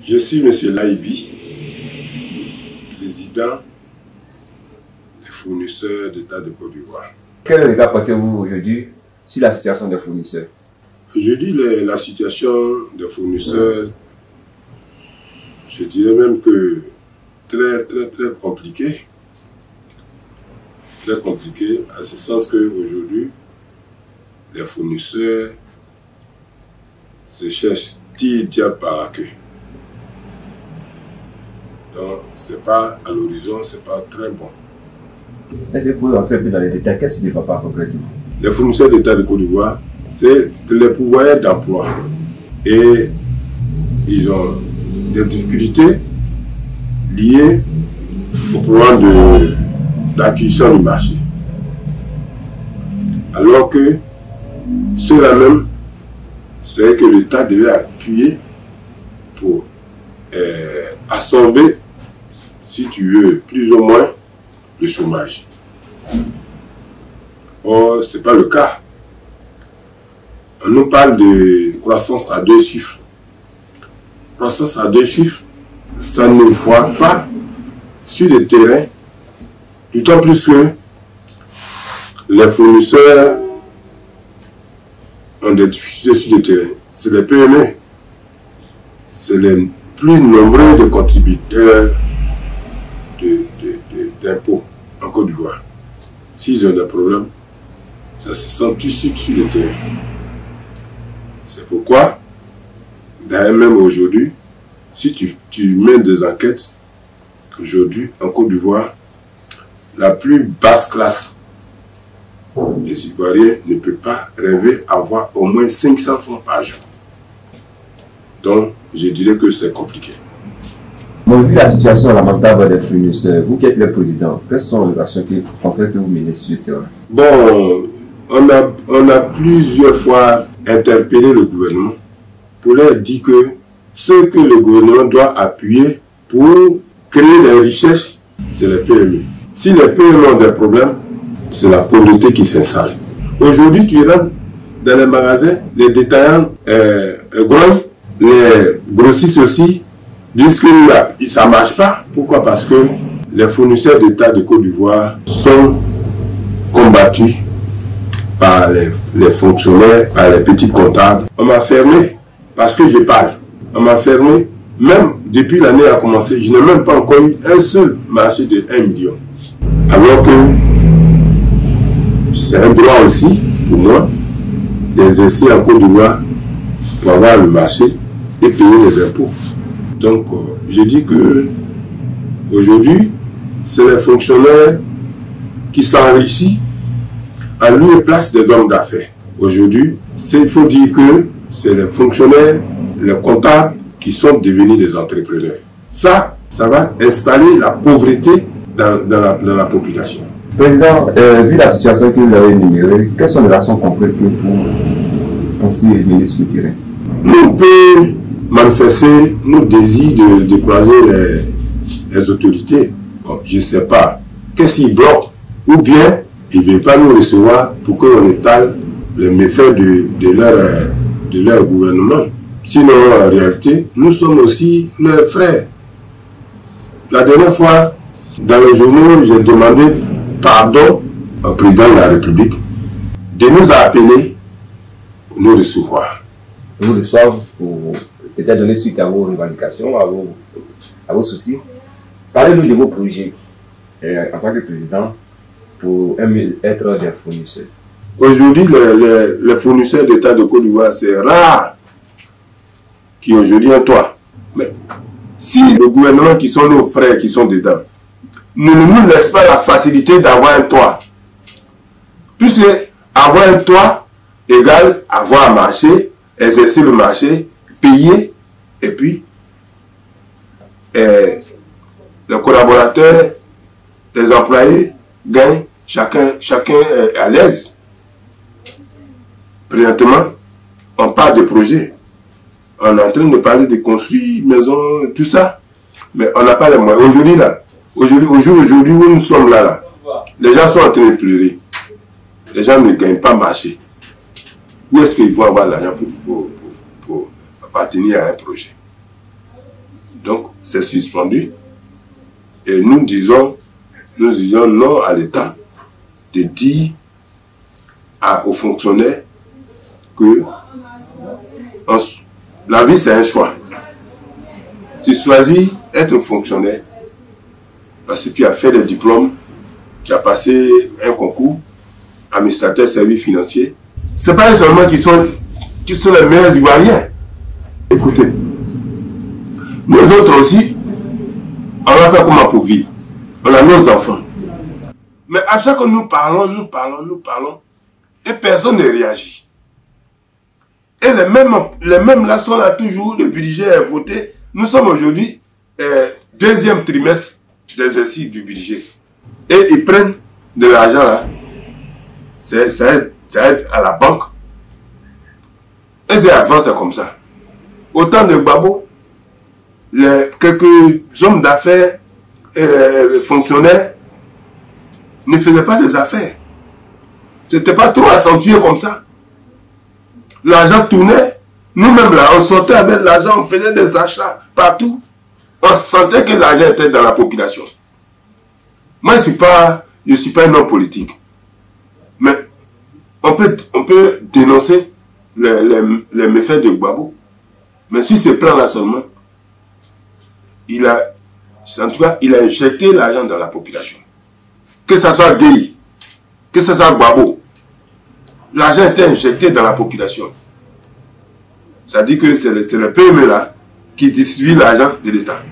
Je suis M. Laïbi, président des fournisseurs d'État de Côte d'Ivoire. Quel regard portez-vous aujourd'hui sur la situation des fournisseurs? Aujourd'hui, la situation des fournisseurs, je dirais même que très compliquée. Très compliquée, à ce sens qu'aujourd'hui, les fournisseurs se cherchent diable par la queue. Donc, c'est pas à l'horizon, c'est pas très bon. Est-ce que vous pouvez rentrer plus dans les détails? Qu'est-ce qui ne va pas concrètement? Les fournisseurs d'État de Côte d'Ivoire, c'est les pourvoyeurs d'emploi. Et ils ont des difficultés liées au programme d'acquisition du marché. Alors que ceux-là même, c'est que l'État devait appuyer pour absorber, si tu veux, plus ou moins le chômage. Or, ce n'est pas le cas. On nous parle de croissance à 2 chiffres. Croissance à 2 chiffres, ça ne voit pas sur le terrain, d'autant plus que les fournisseurs ont des difficultés sur le terrain. C'est les PME, c'est les plus nombreux de contributeurs d'impôts en Côte d'Ivoire. S'ils ont des problèmes, ça se sent tout de suite sur le terrain. C'est pourquoi, d'ailleurs même aujourd'hui, si tu mets des enquêtes, aujourd'hui en Côte d'Ivoire, la plus basse classe des Ivoiriens ne peut pas rêver avoir au moins 500 francs par jour. Donc, je dirais que c'est compliqué. Bon, vu la situation lamentable des fournisseurs, vous qui êtes le président, quelles sont les actions concrètes que vous menez sur le terrain? Bon, on a plusieurs fois interpellé le gouvernement pour leur dire que ce que le gouvernement doit appuyer pour créer des richesses, c'est les PME. Si les PME ont des problèmes, c'est la pauvreté qui s'installe. Aujourd'hui, tu rentres dans les magasins, les détaillants grognent, les grossistes aussi disent que ça ne marche pas. Pourquoi? Parce que les fournisseurs d'État de Côte d'Ivoire sont combattus par les fonctionnaires, par les petits comptables. On m'a fermé parce que je parle. On m'a fermé. Même depuis l'année a commencé, je n'ai même pas encore eu un seul marché de 1 million. Alors que c'est un droit aussi pour moi d'exercer en Côte d'Ivoire pour avoir le marché et payer les impôts. Donc, je dis que aujourd'hui, c'est les fonctionnaires qui s'enrichissent en lieu et place des hommes d'affaires. Aujourd'hui, il faut dire que c'est les fonctionnaires, les comptables qui sont devenus des entrepreneurs. Ça va installer la pauvreté dans la population. Président, vu la situation que vous avez énumérée, quelles sont les actions concrètes que vous pensez mener sur le terrain? Nous pouvons manifester nos désirs de croiser les autorités. Bon, je ne sais pas. Qu'est-ce qu'ils bloquent? Ou bien ils ne veulent pas nous recevoir pour qu'on étale les méfaits de leur gouvernement. Sinon, en réalité, nous sommes aussi leurs frères. La dernière fois, dans les journaux, j'ai demandé pardon au président de la République de nous appeler pour nous recevoir. Vous reçoivent pour peut-être donner suite à vos revendications, à vos soucis. Parlez-nous de vos projets en tant que président pour être des fournisseurs. Aujourd'hui, les fournisseurs d'État de Côte d'Ivoire, c'est rare qui ont aujourd'hui un toit. Mais si le gouvernement qui sont nos frères qui sont dedans ne nous laisse pas la facilité d'avoir un toit, puisque avoir un toit égale avoir un marché, exercer le marché, payer, et puis les collaborateurs, les employés gagnent, chacun est à l'aise. Présentement, on parle de projets. On est en train de parler de construire maison, tout ça. Mais on n'a pas les moyens. Aujourd'hui où nous sommes là, les gens sont en train de pleurer. Les gens ne gagnent pas marché. Où est-ce qu'ils vont avoir l'argent pour appartenir à un projet? Donc, c'est suspendu. Et nous disons non à l'État de dire aux fonctionnaires que la vie, c'est un choix. Tu choisis être fonctionnaire parce que tu as fait des diplômes, tu as passé un concours, administrateur service financier. Ce n'est pas seulement qui sont les meilleurs Ivoiriens. Écoutez, nous autres aussi, on va faire comment pour vivre. On a nos enfants. Mais à chaque fois nous parlons, et personne ne réagit. Et les mêmes là sont là toujours, le budget est voté. Nous sommes aujourd'hui deuxième trimestre d'exercice du budget. Et ils prennent de l'argent là. Ça aide à la banque. Et c'est avant, c'est comme ça. Autant de Gbagbo, quelques hommes d'affaires, fonctionnaires, ne faisaient pas des affaires. Ce n'était pas trop accentué comme ça. L'argent tournait. Nous-mêmes là, on sortait avec l'argent, on faisait des achats partout. On sentait que l'argent était dans la population. Moi, je ne suis pas un homme politique. Mais on peut dénoncer les méfaits de Gbagbo. Mais sur ce plan-là seulement, en tout cas, il a injecté l'argent dans la population. Que ce soit Gueye, que ce soit Gbagbo, l'argent était injecté dans la population. Ça dit que c'est le PME là qui distribue l'argent de l'État.